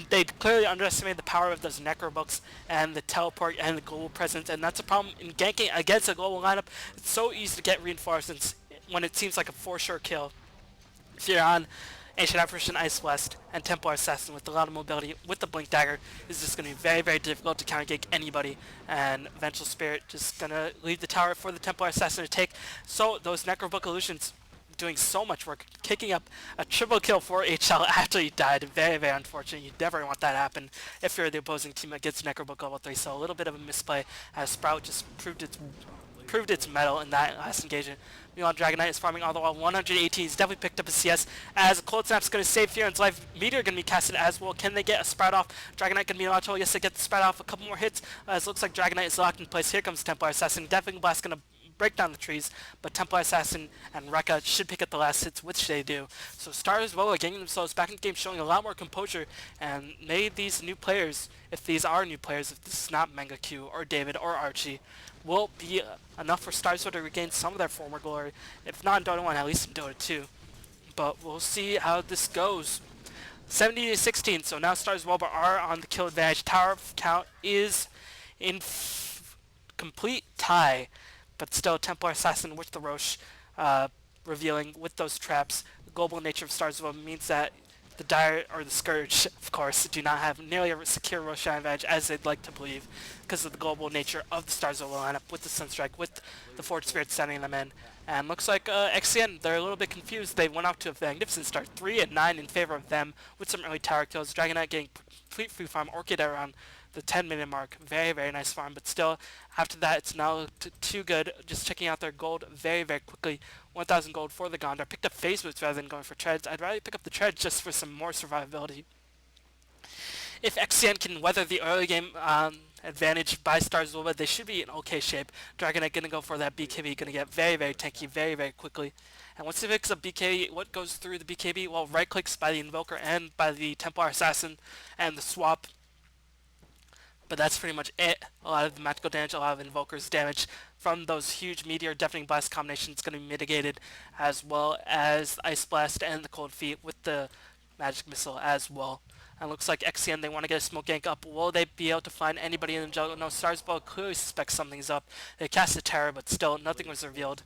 They clearly underestimated the power of those Necrobooks and the teleport and the global presence, and that's a problem in ganking against a global lineup. It's so easy to get reinforcements when it seems like a for sure kill. If you're on Ancient Apparition, Ice Blast, and Templar Assassin with a lot of mobility with the Blink Dagger, is just going to be very, very difficult to counter-gank anybody. And Vengeful Spirit just going to leave the tower for the Templar Assassin to take. So those Necrobook Illusions doing so much work, kicking up a triple kill for HL after he died. Very, very unfortunate. You never want that to happen if you're the opposing team against Necrobook level 3. So a little bit of a misplay as Sprout just proved its mettle in that last engagement. Meanwhile, Dragonite is farming all the while. 118. He's definitely picked up a CS as Cold Snap's going to save Fearon's life. Meteor going to be casted as well. Can they get a Sprout off? Dragonite going to be logical. Yes, they get the Sprout off. A couple more hits as it looks like Dragonite is locked in place. Here comes Templar Assassin. Deafening Blast going to break down the trees, but Templar Assassin and Rekka should pick up the last hits, which they do. So Starsboba getting themselves back in the game, showing a lot more composure, and made these new players, if these are new players, if this is not Manga Q or David or Archie, will be enough for Starsboba to regain some of their former glory. If not in Dota 1, at least in Dota 2. But we'll see how this goes. 70-16, so now Starsboba are on the kill advantage. Tower count is in complete tie, but still Templar Assassin with the Roche revealing with those traps. The global nature of Starsboba means that the Dire, or the Scourge, of course, do not have nearly a secure Roshan advantage as they'd like to believe because of the global nature of the Starsboba lineup with the Sunstrike, with the Forge Spirit sending them in. And looks like XcN, they're a little bit confused. They went out to a magnificent start, 3 and 9 in favor of them with some early tower kills. Dragonite getting complete free farm, Orchid around the 10-minute mark. Very, very nice farm, but still, after that, it's not too good. Just checking out their gold very, very quickly. 1,000 gold for the Gondar. Picked up phase boots rather than going for treads. I'd rather pick up the treads just for some more survivability. If XcN can weather the early game advantage by Starsboba, they should be in okay shape. Dragonite gonna go for that BKB, gonna get very, very tanky very, very quickly. And once he picks up BKB, what goes through the BKB? Well, right clicks by the Invoker and by the Templar Assassin and the swap. But that's pretty much it. A lot of the magical damage, a lot of Invoker's damage from those huge Meteor Deafening Blast combinations going to be mitigated, as well as Ice Blast and the Cold Feet with the Magic Missile as well. And looks like XcN, they want to get a smoke gank up. Will they be able to find anybody in the jungle? No, Starsboba clearly suspects something's up. They cast a terror, but still, nothing was revealed.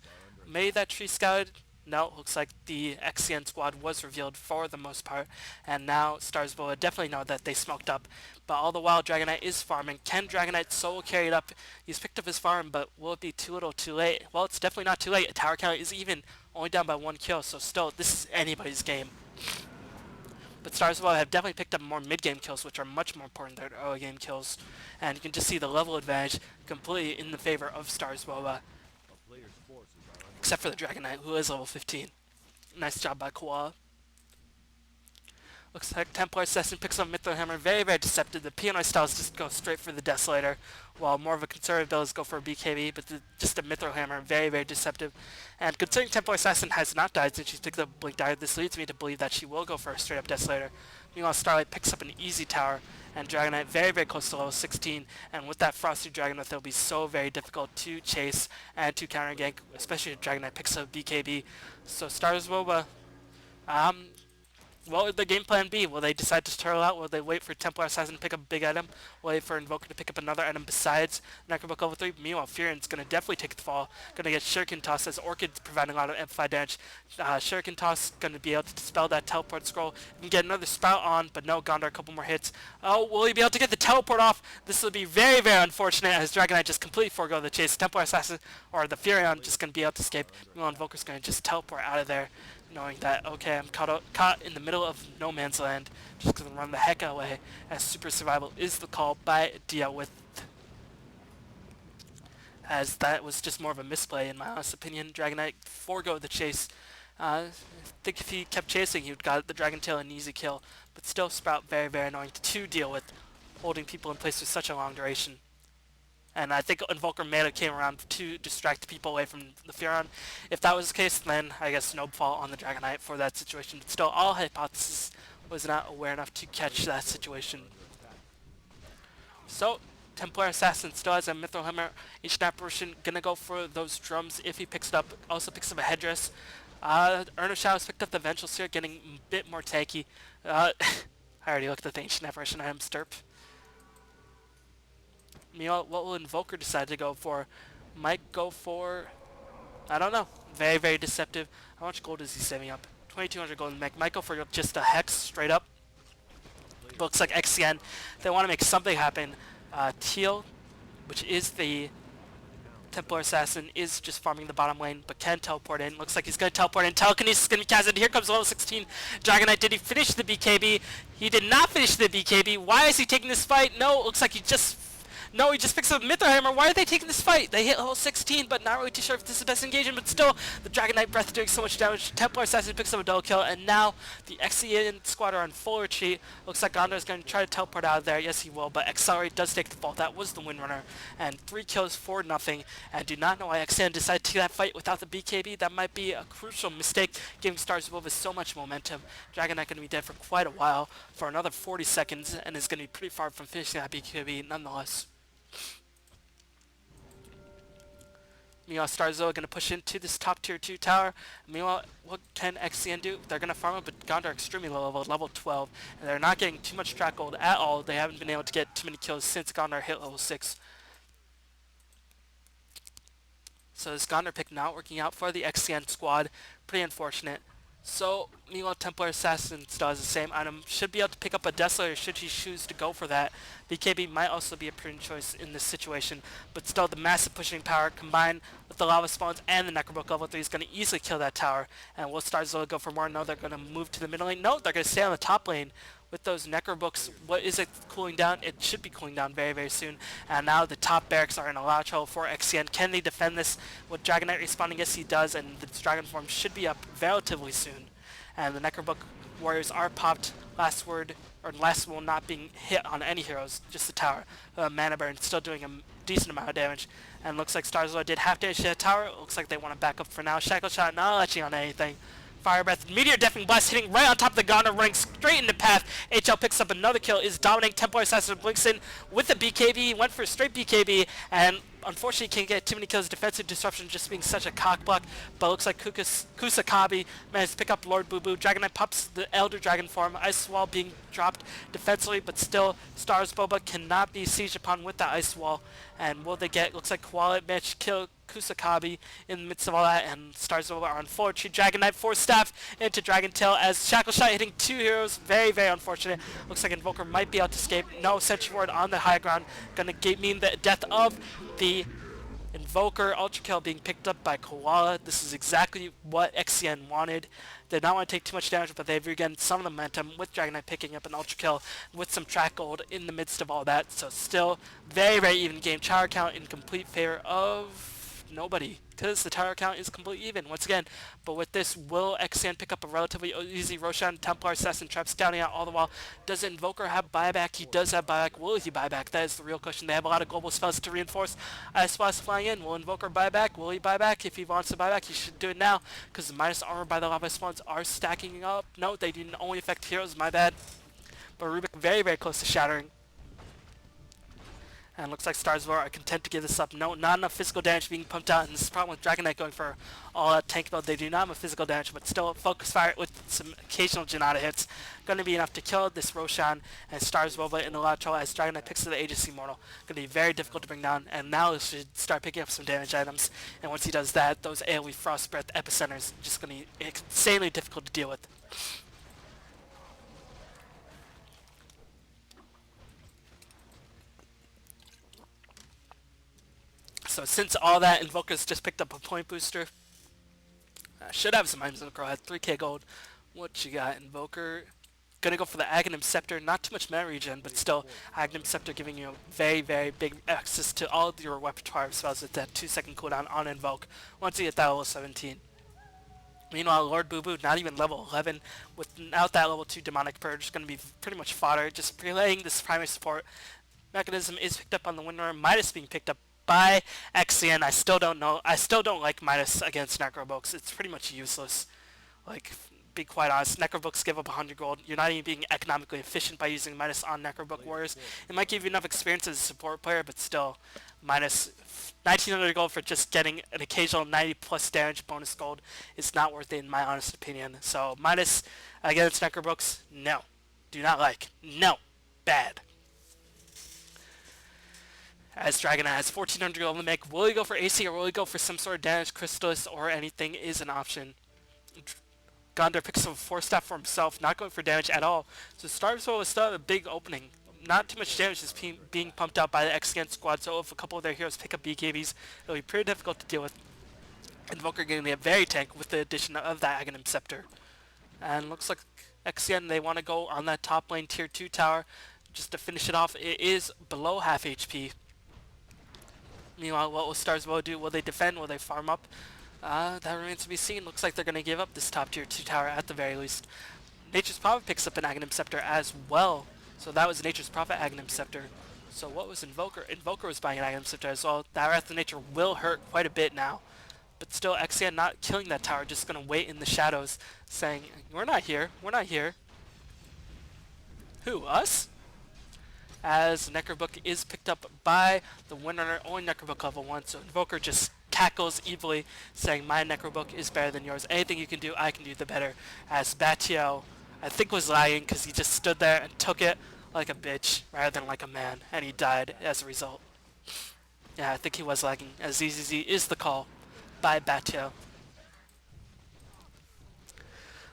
Maybe that tree scouted? No, looks like the XcN squad was revealed for the most part, and now Starsboba definitely know that they smoked up. But all the while, Dragonite is farming. Can Dragonite solo carry it up? He's picked up his farm, but will it be too little too late? Well, it's definitely not too late. A tower count is even, only down by 1 kill, so still, this is anybody's game. But Starsboba have definitely picked up more mid-game kills, which are much more important than early-game kills. And you can just see the level advantage completely in the favor of Starsboba. Except for the Dragonite, who is level 15. Nice job by Koala. Looks like Templar Assassin picks up Mithril Hammer. Very, very deceptive. The Pioneer styles just go straight for the Desolator, while more of a conservative builds go for a BKB, but just a Mithril Hammer, very, very deceptive. And considering Templar Assassin has not died since she's picked up Blink Dagger, this leads me to believe that she will go for a straight-up Desolator. Meanwhile, Starlight picks up an easy tower and Dragonite very, very close to level 16. And with that Frosty Dragonite, it'll be so very difficult to chase and to counter gank, especially if Dragonite picks up BKB. So Starsboba, um, what would the game plan be? Will they decide to turtle out? Will they wait for Templar Assassin to pick up a big item? Will they wait for Invoker to pick up another item besides Necrobook level 3? Meanwhile, Furion's going to definitely take the fall. Going to get Shuriken Toss as Orchid's providing a lot of amplified damage. Shuriken Toss going to be able to dispel that teleport scroll. You can get another Sprout on, but no, Gondor a couple more hits. Oh, will he be able to get the teleport off? This will be very, very unfortunate as Dragonite just completely forego the chase. Templar Assassin or the Furion just going to be able to escape. Meanwhile, Invoker's going to just teleport out of there, knowing that, okay, I'm caught in the middle of no man's land, just gonna run the heck away, as super survival is the call by Diawith. As that was just more of a misplay in my honest opinion. Dragonite forego the chase. I think if he kept chasing, he would got the Dragon Tail an easy kill, but still Sprout very, very annoying to deal with, holding people in place for such a long duration. And I think Invoker Mana came around to distract people away from the Furion. If that was the case, then I guess no fault on the Dragonite for that situation. But still, all Hypothesis was not aware enough to catch that situation. So, Templar Assassin still has a Mithril Hammer. Each apparition gonna go for those drums if he picks it up. Also picks up a headdress. Urn Shadows picked up the Vengeful Seer, getting a bit more tanky. I already looked at the Ancient Apparition item, Stirp. What will Invoker decide to go for? Might go for, I don't know. Very, very deceptive. How much gold is he saving up? 2,200 gold in the mech. Might go for just a Hex straight up. Looks like XcN. They want to make something happen. Teal, which is the Templar Assassin, is just farming the bottom lane, but can teleport in. Looks like he's going to teleport in. Telekinesis is going to be casted. Here comes level 16 Dragonite. Did he finish the BKB? He did not finish the BKB. Why is he taking this fight? No, it looks like he just picks up a Mithril Hammer. Why are they taking this fight? They hit level 16, but not really too sure if this is the best engagement, but still, the Dragonite Breath doing so much damage. Templar Assassin picks up a double kill, and now the XcN squad are on full retreat. Looks like Gondor is going to try to teleport out of there. Yes, he will, but Accelerate does take the fall. That was the Windrunner, and 3 kills for nothing. And do not know why XcN decided to take that fight without the BKB. That might be a crucial mistake, giving Starsboba so much momentum. Dragonite going to be dead for quite a while, for another 40 seconds, and is going to be pretty far from finishing that BKB nonetheless. Meanwhile, Starsboba going to push into this top tier 2 tower. Meanwhile, what can XcN do? They're going to farm up, but Gondor extremely low level 12, and they're not getting too much track gold at all. They haven't been able to get too many kills since Gondor hit level 6. So this Gondor pick not working out for the XcN squad. Pretty unfortunate. So, meanwhile, Templar Assassin still has the same item. Should be able to pick up a Desolator should he choose to go for that. BKB might also be a prudent choice in this situation, but still the massive pushing power combined with the Lava Spawns and the Necrobook level 3 is going to easily kill that tower. And will Starsboba go for more? No, they're going to move to the middle lane. No, they're going to stay on the top lane. With those Necrobooks, what is it cooling down? It should be cooling down very, very soon. And now the top barracks are in a lot of trouble for XcN. Can they defend this with Dragonite respawning? Yes, he does, and the Dragon form should be up relatively soon. And the Necrobook warriors are popped. Last word, or last will not being hit on any heroes, just the tower. Mana Burn still doing a decent amount of damage. And looks like Starsboba did half damage to the tower. Looks like they want to back up for now. Shackle Shot not latching on anything. Fire Breath, Meteor Deafening Blast hitting right on top of the Gondor, running straight into path. HL picks up another kill, is dominating. Templar Assassin blinks in with the BKB. He went for a straight BKB, and unfortunately can't get too many kills. Defensive Disruption just being such a cockblock, but looks like Kusakabi managed to pick up Lord Boo Boo. Dragonite pops the Elder Dragon form. Ice Wall being dropped defensively, but still Starsboba cannot be sieged upon with the Ice Wall. And will they get, looks like Koala managed to kill Kusakabi in the midst of all that, and Starsboba are on full retreat. Dragonite Force Staff into Dragon Tail as Shackle Shot hitting 2 heroes. Very, very unfortunate. Looks like Invoker might be able to escape. No Sentry Ward on the high ground. Gonna mean the death of the Invoker. Ultra Kill being picked up by Koala. This is exactly what XcN wanted. Did not want to take too much damage, but they've regained some of the momentum with Dragonite picking up an Ultra Kill with some track gold in the midst of all that. So still very, very even game. Tower count in complete favor of nobody, because the tower count is completely even once again. But with this, will XcN pick up a relatively easy Roshan? Templar Assassin Trap scouting out all the while. Does Invoker have buyback? He does have buyback. Will he buy back? That is the real question. They have a lot of global spells to reinforce. Ice Blast flying in. Will Invoker buy back? Will he buy back? If he wants to buy back, he should do it now, because the minus armor by the Lava Spawns are stacking up. No, they didn't only affect heroes, my bad. But Rubik very, very close to shattering. And looks like Starsboba are content to give this up. No, not enough physical damage being pumped out, and this is the problem with Dragon Knight going for all-out tank mode. They do not have a physical damage, but still focus fire with some occasional Janata hits. Going to be enough to kill this Roshan and Starsboba in a lot of trouble as Dragon Knight picks to the Aegis Immortal. Going to be very difficult to bring down, and now he should start picking up some damage items. And once he does that, those AoE Frost Breath Epicenters just going to be insanely difficult to deal with. So since all that, Invoker's just picked up a point booster. Should have some items in the Crow. Had 3k gold. What you got, Invoker? Gonna go for the Aghanim Scepter. Not too much mana regen, but still, Aghanim Scepter giving you very, very big access to all of your repertoire of spells with that 2-second cooldown on Invoke once you hit that level 17. Meanwhile, Lord Boo Boo, not even level 11, without that level 2 Demonic Purge, going to be pretty much fodder. Just relaying this primary support mechanism is picked up on the Windrunner. Midas being picked up by XcN. I still don't know. I still don't like Midas against Necrobooks. It's pretty much useless. Like, be quite honest, Necrobooks give up 100 gold. You're not even being economically efficient by using Midas on Necrobook Warriors. It might give you enough experience as a support player, but still, Midas 1900 gold for just getting an occasional 90 plus damage bonus gold is not worth it in my honest opinion. So Midas against Necrobooks, no. Do not like. No. Bad. As Dragon has 1400 gold in the make. Will he go for AC or will he go for some sort of damage Crystallis or anything is an option. Gondor picks up a 4-staff for himself, not going for damage at all. So Starsboba is still a big opening. Not too much damage is being pumped out by the XcN squad, so if a couple of their heroes pick up BKBs, it'll be pretty difficult to deal with. Invoker getting a very tank with the addition of that Aghanim Scepter. And looks like XcN, they want to go on that top lane tier 2 tower just to finish it off. It is below half HP. Meanwhile, what will Starsboba do? Will they defend? Will they farm up? That remains to be seen. Looks like they're going to give up this top tier 2 tower at the very least. Nature's Prophet picks up an Aghanim Scepter as well. So that was Nature's Prophet Aghanim Scepter. So what was Invoker? Invoker was buying an Aghanim Scepter as well. That Wrath of Nature will hurt quite a bit now. But still, XcN not killing that tower, just going to wait in the shadows, saying, we're not here, we're not here. Who, us? As Necrobook is picked up by the Windrunner, only Necrobook level 1, so Invoker just cackles evilly, saying my Necrobook is better than yours. Anything you can do, I can do the better. As Batio, I think was lagging because he just stood there and took it like a bitch rather than like a man, and he died as a result. Yeah, I think he was lagging, as ZZZ is the call by Batio.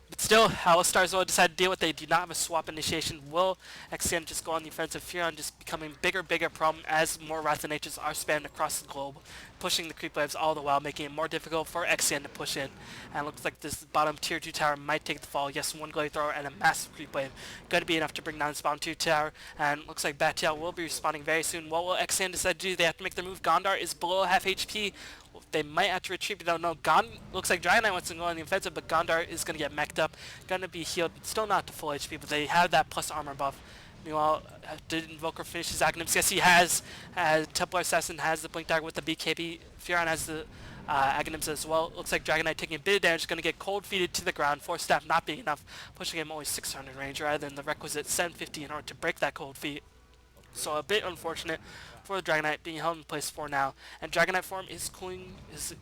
But still, how will Starsboba decide to deal with it? They do not have a swap initiation. Will XcN just go on the offensive? Furon just becoming bigger problem as more Wrath of Natures are spammed across the globe, pushing the creep waves all the while, making it more difficult for XcN to push in. And it looks like this bottom tier 2 tower might take the fall. Yes, one glade thrower and a massive creep wave. Going to be enough to bring down this bottom 2 tower. And looks like Batial will be responding very soon. What will XcN decide to do? They have to make their move. Gondar is below half HP. They might have to retreat, we don't know. Looks like Dragon Knight wants to go on the offensive, but Gondar is going to get mech'd up. Going to be healed, still not to full HP, but they have that plus armor buff. Meanwhile, did Invoker finish his Aghanims? Yes, he has. Templar Assassin has the Blink Dagger with the BKB. Furon has the Aghanims as well. Looks like Dragon Knight taking a bit of damage, going to get cold feeded to the ground. 4-staff not being enough, pushing him only 600 range rather than the requisite 750 in order to break that cold feed. So a bit unfortunate for the Dragon Knight being held in place for now. And Dragon Knight form is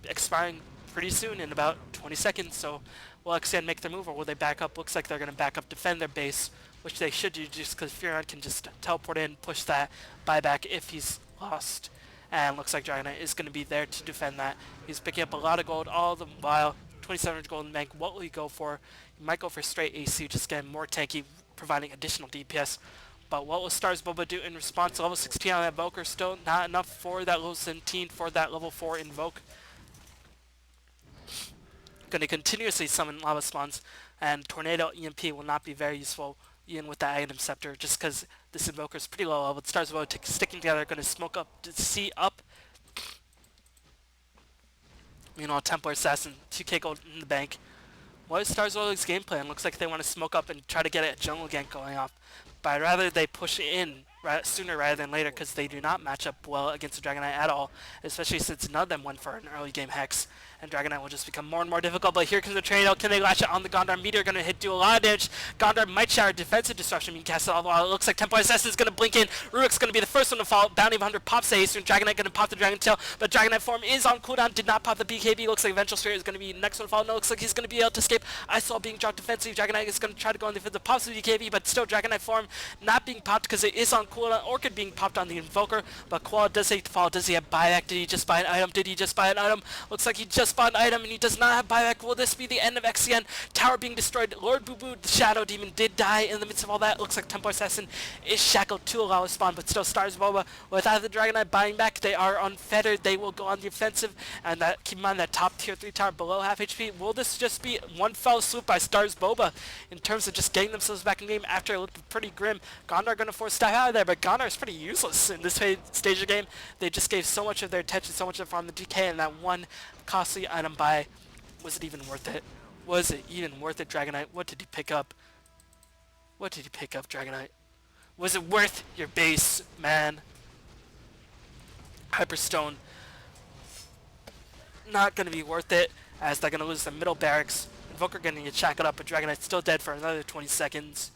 expiring pretty soon in about 20 seconds. So will XcN make their move or will they back up? Looks like they're going to back up, defend their base, which they should do just because Furon can just teleport in, push that buyback if he's lost. And looks like Dragon Knight is going to be there to defend that. He's picking up a lot of gold all the while. 2700 gold in the bank. What will he go for? He might go for straight AC, just getting more tanky, providing additional DPS. But what will Starsboba do in response? Level 16 on that Invoker, still not enough for that level 17 for that level 4 Invoke. Going to continuously summon lava spawns, and Tornado EMP will not be very useful even with that Aghanim Scepter, just because this Invoker is pretty low level. Starsboba sticking together, going to smoke up, C up. Meanwhile, Templar Assassin, 2k gold in the bank. What is Starsboba's game plan? Looks like they want to smoke up and try to get a jungle gank going off. But I'd rather they push in sooner rather than later, because they do not match up well against the Dragon Knight at all, especially since none of them went for an early game Hex, and Dragon Knight will just become more and more difficult. But here comes the tornado. Can they latch it on the Gondar? Meteor going to do a lot of damage. Gondar might shower defensive destruction being casted all the while. It looks like Templar Assassin is going to blink in. Rurik's going to be the first one to fall. Bounty of 100 pops the Ace, and Dragon Knight going to pop the Dragon Tail, but Dragon Knight form is on cooldown. Did not pop the BKB. Looks like Vengeful Spirit is going to be next one to fall. No, looks like he's going to be able to escape. I saw being dropped defensive. Dragon Knight is going to try to go on the defensive. Pops the BKB, but still Dragon Knight form not being popped because it is on cooldown. Orchid being popped on the Invoker, but Koala does take the fall. Does he have buyback? Did he just buy an item? Did he just buy an item? Looks like he just bought an item and he does not have buyback. Will this be the end of XcN? Tower being destroyed. Lord Boo Boo, the Shadow Demon, did die in the midst of all that. Looks like Templar Assassin is shackled to allow a spawn, but still Starsboba, without the Dragon Knight buying back, they are unfettered. They will go on the offensive, and that, keep in mind that top tier 3 tower below half HP. Will this just be one fell swoop by Starsboba in terms of just getting themselves back in the game after it looked pretty grim? Gondar going to force step out of there, but Gondar is pretty useless in this stage of the game. They just gave so much of their attention, so much of from the DK, and that one costly item buy, was it even worth it? Was it even worth it, Dragon Knight? What did you pick up? What did you pick up, Dragon Knight? Was it worth your base, man? Hyperstone, not going to be worth it, as they're going to lose the middle barracks. Invoker going to get shackled up, but Dragon Knight's still dead for another 20 seconds.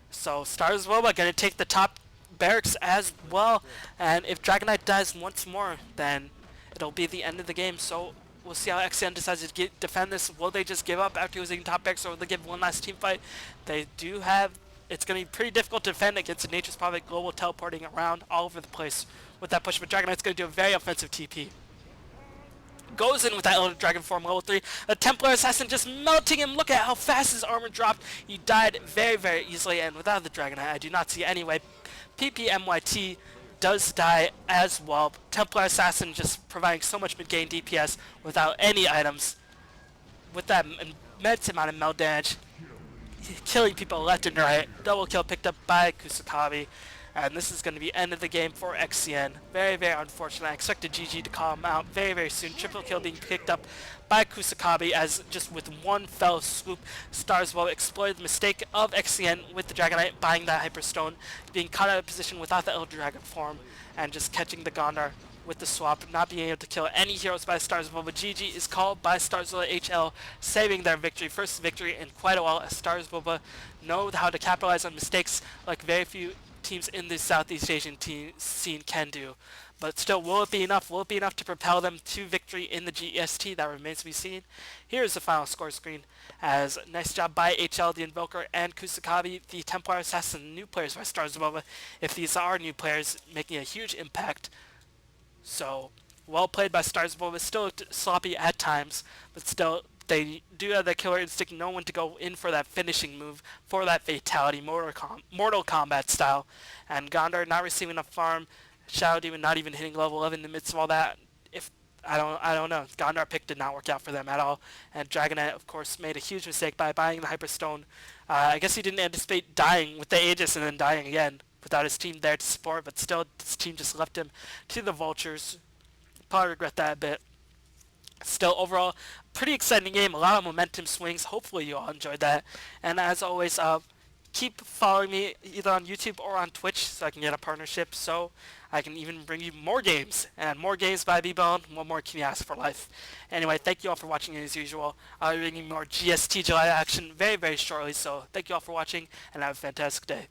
So Starsboba going to take the top barracks as well, and if Dragon Knight dies once more, then it'll be the end of the game. So we'll see how XcN decides to defend this. Will they just give up after losing top barracks, or will they give one last team fight? They do have, it's going to be pretty difficult to defend against a Nature's Prophet global teleporting around all over the place with that push, but Dragon Knight's going to do a very offensive TP. Goes in with that Elder Dragon form, level 3. The Templar Assassin just melting him. Look at how fast his armor dropped. He died very, very easily, and without the Dragon Knight, I do not see any way. PPMYT does die as well. Templar Assassin just providing so much mid-game DPS without any items. With that immense amount of meld damage, killing people left and right. Double kill picked up by Kusakabe. And this is going to be end of the game for XcN. Very, very unfortunate. I expected GG to call him out very, very soon. Triple kill being picked up by Kusakabe, as just with one fell swoop, Starsboba exploited the mistake of XcN with the Dragon Knight buying that Hyperstone, being caught out of position without the Elder Dragon form, and just catching the Gondar with the swap, not being able to kill any heroes by Starsboba. GG is called by Starsboba HL, saving their victory. First victory in quite a while, as Starsboba know how to capitalize on mistakes like very few teams in the Southeast Asian scene can do. But still, will it be enough? Will it be enough to propel them to victory in the GEST? That remains to be seen. Here's the final score screen, as nice job by HL, the Invoker, and Kusakabe, the Templar Assassin, new players by Starsboba, if these are new players, making a huge impact. So, well played by Starsboba. Still sloppy at times, but still, they do have that killer instinct, know when to go in for that finishing move, for that fatality, Mortal Kombat style. And Gondar not receiving enough farm, Shadow Demon not even hitting level 11 in the midst of all that. If I don't know. Gondar pick did not work out for them at all. And Dragon Knight, of course, made a huge mistake by buying the Hyperstone. I guess he didn't anticipate dying with the Aegis and then dying again without his team there to support, but still, his team just left him to the Vultures. Probably regret that a bit. Still, overall, pretty exciting game. A lot of momentum swings. Hopefully you all enjoyed that. And as always, keep following me either on YouTube or on Twitch so I can get a partnership, so I can even bring you more games. And more games by B-Bone. What more can you ask for life? Anyway, thank you all for watching as usual. I'll be bringing more GST July action very, very shortly. So thank you all for watching, and have a fantastic day.